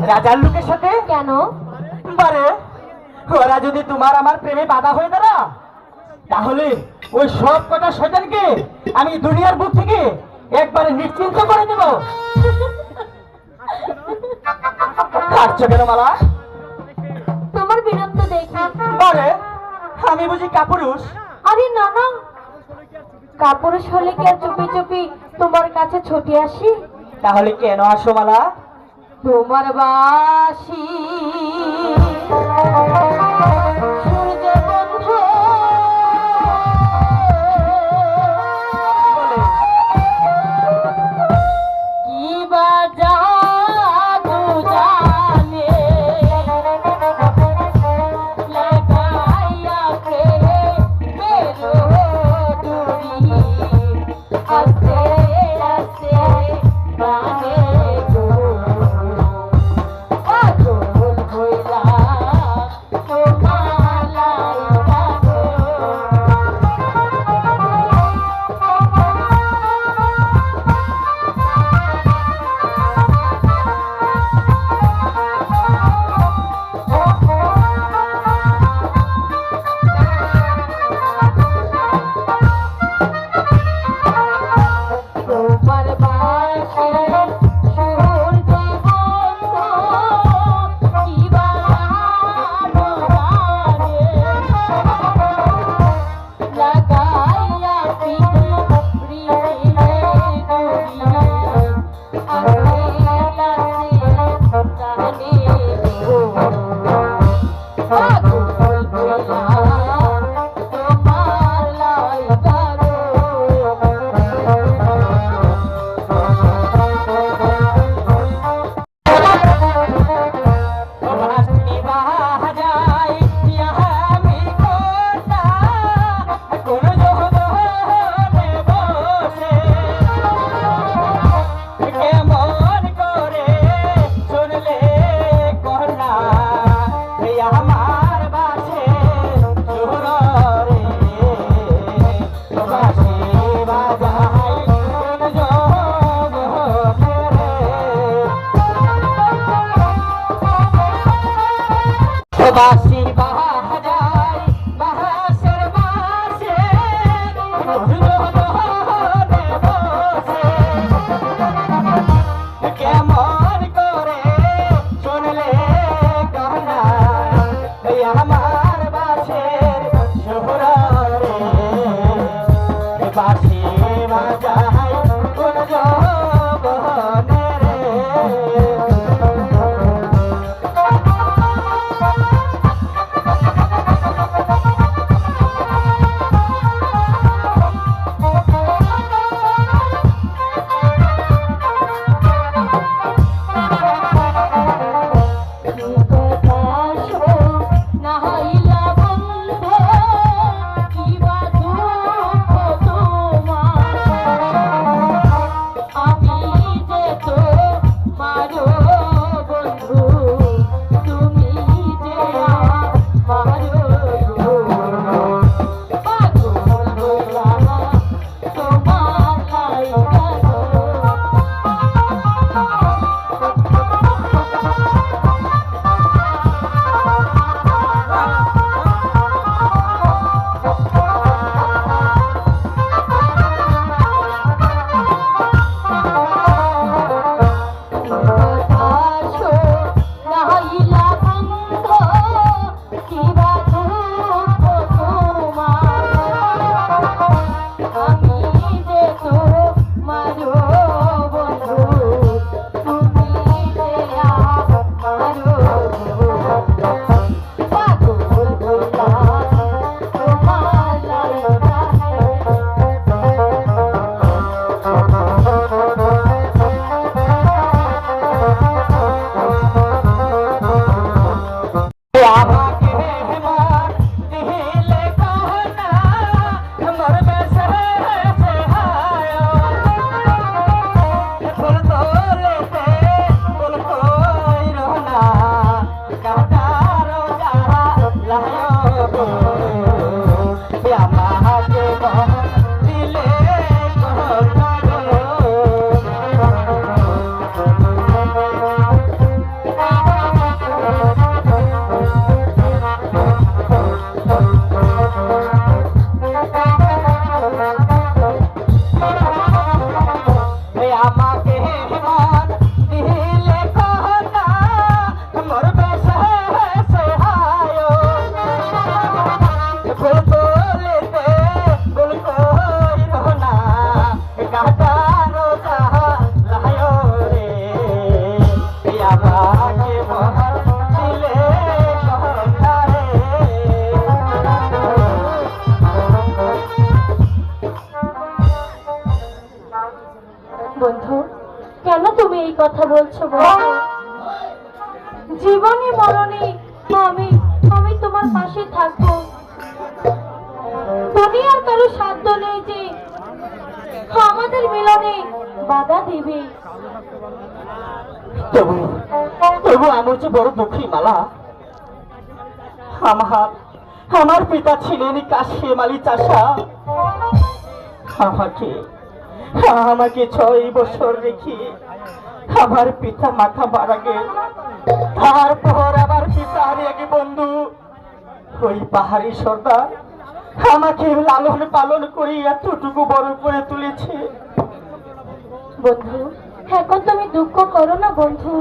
রাজার লোকের সাথে? কেন? বারে ওরা যদি তোমার আমার প্রেমে বাধা হয়ে দাঁড়া, তাহলে ওই সব কটা শয়তানকে আমি দুনিয়ার বুক থেকে একবারে নিশ্চিন্ত করে দেব। কাটছো কেন মালা? তোমার বীরত্ব দেখি। বারে আমি বুঝি কাপুরুষ? আরে না না, কাপুরুষ হলে কি আর চুপি চুপি তোমার কাছে ছুটে আসি? তাহলে কেন আসো মালা? তোমার বাসি সূর্য বন্ধু কি বা জাদু জানে লাগাইয়া প্রেমের ডুরি আস্তে আস্তে প্রাণে বাসি বাজায় বাহাসের বাসে কেমন করে শুনলে কান্না আমার বাসের শহরে বাসি বাজায় কোন জবনে রে আমাকে মহার দিলে সন্ধারে। বন্ধু, কেন তুমি এই কথা বলছো বন্ধু? জীবনে মরণে আমি আমি তোমার পাশে থাকবো। দুনিয়ার কারো সাধ্য নেই যে আমাদের মিলনে বাধা দেবে। তবু তবু আমি যে বড় দুঃখী মালা। আমার পিতা ছিলেন কাশিম আলী চাষা। আমাকে আমাকে 6 বছর রেখে আমার পিতা মাথা মারা গেল। তারপর আমার পিতা এক বন্ধু ওই পাহাড়ি সর্দার আমাকে লালন পালন করে এতটুকু বড় করে তুলেছে। বন্ধু, এখন তুমি দুঃখ করো না বন্ধু।